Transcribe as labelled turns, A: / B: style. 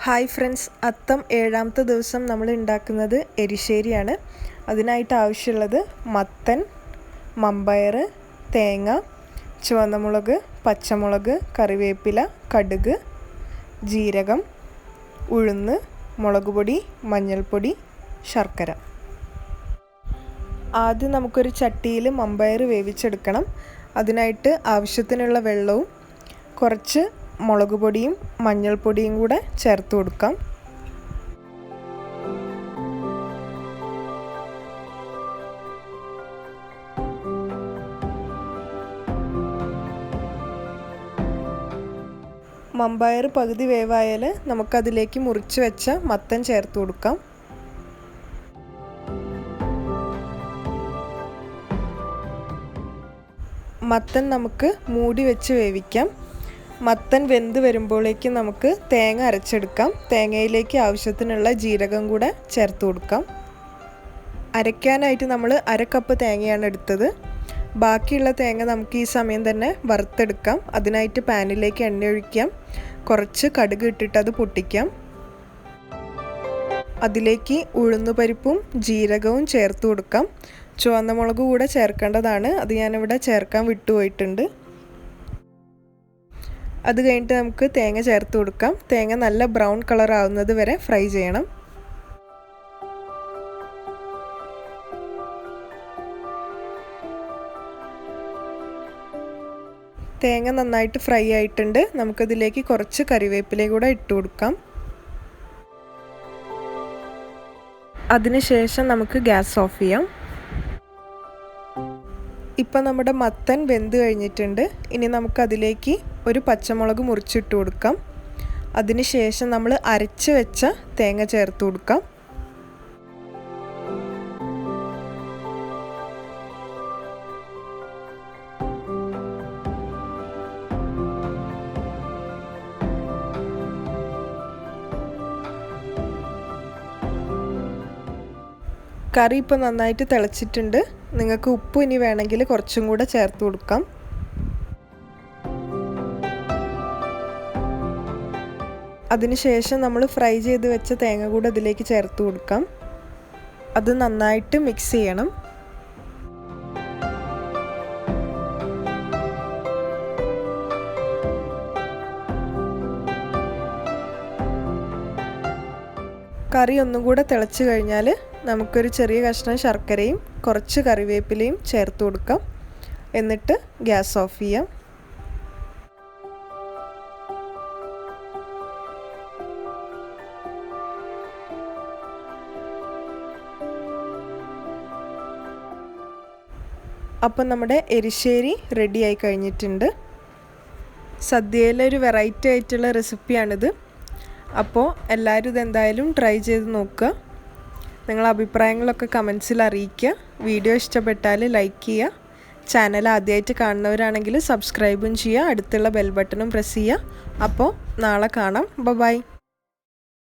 A: Hi friends, അത്തം 7ാമത്തെ ദിവസം നമ്മൾ ഉണ്ടാക്കുന്നത് എരിശ്ശേരിയാണ്. അതിനായിട്ട് ആവശ്യമുള്ളത് മത്തൻ, മമ്പയർ, തേങ്ങ, ചുവന്ന മുളക്, പച്ചമുളക്, കറിവേപ്പില, കടുക്, ജീരകം, ഉഴുന്ന്, മുളക് പൊടി, മഞ്ഞൾപ്പൊടി, ശർക്കര. ആദ്യം നമുക്കൊരു ചട്ടിയിൽ മമ്പയർ വേവിച്ചെടുക്കണം. അതിനായിട്ട് ആവശ്യത്തിനുള്ള വെള്ളവും കുറച്ച് മുളക് പൊടിയും മഞ്ഞൾപ്പൊടിയും കൂടെ ചേർത്ത് കൊടുക്കാം. മമ്പയർ പകുതി വേവായാൽ നമുക്കതിലേക്ക് മുറിച്ച് വെച്ച മത്തൻ ചേർത്ത് കൊടുക്കാം. മത്തൻ നമുക്ക് മൂടി വെച്ച് വേവിക്കാം. മത്തൻ വെന്ത് വരുമ്പോഴേക്കും നമുക്ക് തേങ്ങ അരച്ചെടുക്കാം. തേങ്ങയിലേക്ക് ആവശ്യത്തിനുള്ള ജീരകം കൂടെ ചേർത്ത് കൊടുക്കാം. അരയ്ക്കാനായിട്ട് നമ്മൾ 1/2 കപ്പ് തേങ്ങയാണ് എടുത്തത്. ബാക്കിയുള്ള തേങ്ങ നമുക്ക് ഈ സമയം തന്നെ വറുത്തെടുക്കാം. അതിനായിട്ട് പാനിലേക്ക് എണ്ണ ഒഴിക്കാം. കുറച്ച് കടുക് ഇട്ടിട്ട് അത് പൊട്ടിക്കാം. അതിലേക്ക് ഉഴുന്നുപരിപ്പും ജീരകവും ചേർത്ത് കൊടുക്കാം. ചുവന്ന മുളക് കൂടെ ചേർക്കേണ്ടതാണ്. അത് ഞാനിവിടെ ചേർക്കാൻ വിട്ടുപോയിട്ടുണ്ട്. അത് കഴിഞ്ഞിട്ട് നമുക്ക് തേങ്ങ ചേർത്ത് കൊടുക്കാം. തേങ്ങ നല്ല ബ്രൗൺ കളർ ആവുന്നത് വരെ ഫ്രൈ ചെയ്യണം. തേങ്ങ നന്നായിട്ട് ഫ്രൈ ആയിട്ടുണ്ട്. നമുക്കതിലേക്ക് കുറച്ച് കറിവേപ്പില കൂടെ ഇട്ട് കൊടുക്കാം. അതിനുശേഷം നമുക്ക് ഗ്യാസ് ഓഫ് ചെയ്യാം. ഇപ്പം നമ്മുടെ മത്തൻ വെന്ത് കഴിഞ്ഞിട്ടുണ്ട്. ഇനി നമുക്കതിലേക്ക് ഒരു പച്ചമുളക് മുറിച്ചിട്ട് കൊടുക്കാം. അതിനുശേഷം നമ്മൾ അരച്ച് വെച്ച തേങ്ങ ചേർത്ത് കൊടുക്കാം. കറി ഇപ്പോൾ നന്നായിട്ട് തിളച്ചിട്ടുണ്ട്. നിങ്ങൾക്ക് ഉപ്പ് ഇനി വേണമെങ്കിൽ കുറച്ചും കൂടെ ചേർത്ത് കൊടുക്കാം. അതിനുശേഷം നമ്മൾ ഫ്രൈ ചെയ്ത് വെച്ച തേങ്ങ കൂടെ ഇതിലേക്ക് ചേർത്ത് കൊടുക്കാം. അത് നന്നായിട്ട് മിക്സ് ചെയ്യണം. കറി ഒന്നും കൂടെ തിളച്ച് കഴിഞ്ഞാൽ നമുക്കൊരു ചെറിയ കഷ്ണം ശർക്കരയും കുറച്ച് കറിവേപ്പിലയും ചേർത്ത് കൊടുക്കാം. എന്നിട്ട് ഗ്യാസ് ഓഫ് ചെയ്യാം. അപ്പം നമ്മുടെ എരിശ്ശേരി റെഡിയായി കഴിഞ്ഞിട്ടുണ്ട്. സദ്യയിലെ ഒരു വെറൈറ്റി ആയിട്ടുള്ള റെസിപ്പിയാണിത്. അപ്പോൾ എല്ലാവരും ഇതെന്തായാലും ട്രൈ ചെയ്ത് നോക്കുക. നിങ്ങളുടെ അഭിപ്രായങ്ങളൊക്കെ കമൻസിൽ അറിയിക്കുക. വീഡിയോ ഇഷ്ടപ്പെട്ടാൽ ലൈക്ക് ചെയ്യുക. ചാനൽ ആദ്യമായിട്ട് കാണുന്നവരാണെങ്കിൽ സബ്സ്ക്രൈബും ചെയ്യുക. അടുത്തുള്ള ബെൽ ബട്ടണും പ്രസ് ചെയ്യുക. അപ്പോൾ നാളെ കാണാം. ബൈ.